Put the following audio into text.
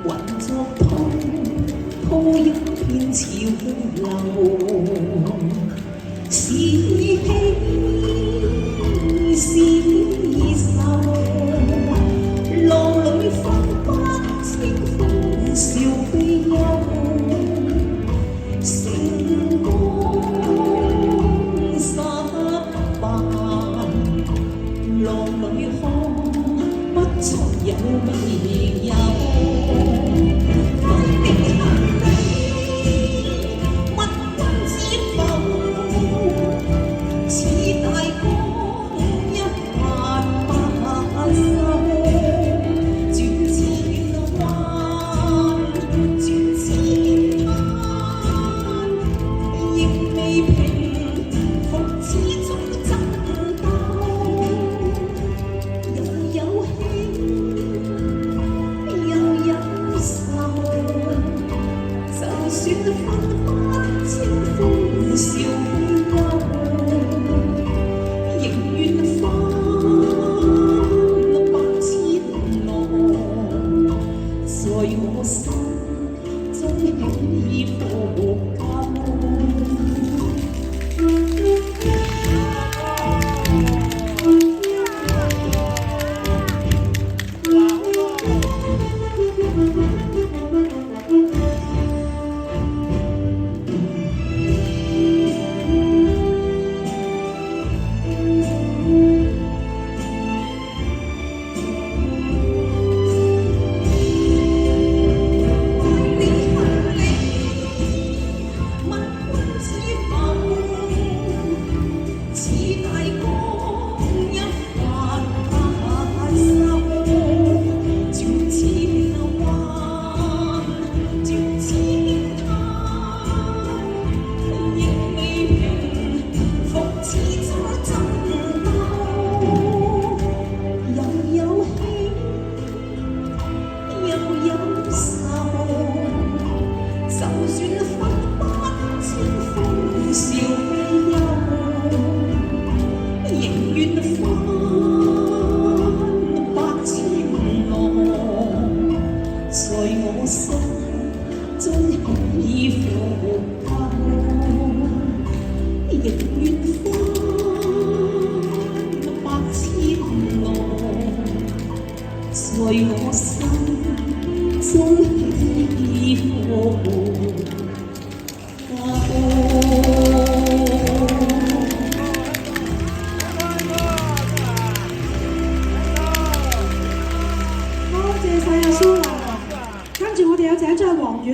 混作湯，鋪一片潮流。是喜是愁，浪裏分不清歡笑悲憂。成功失敗，浪裏看不出有未有。算分不清歡笑悲憂，仍願翻百千浪，在我心中起伏夠。心中起伏夠，亦願翻百千浪，在我心中起伏夠。多謝晒阿蘇娜，跟住我哋有請咗黃婉。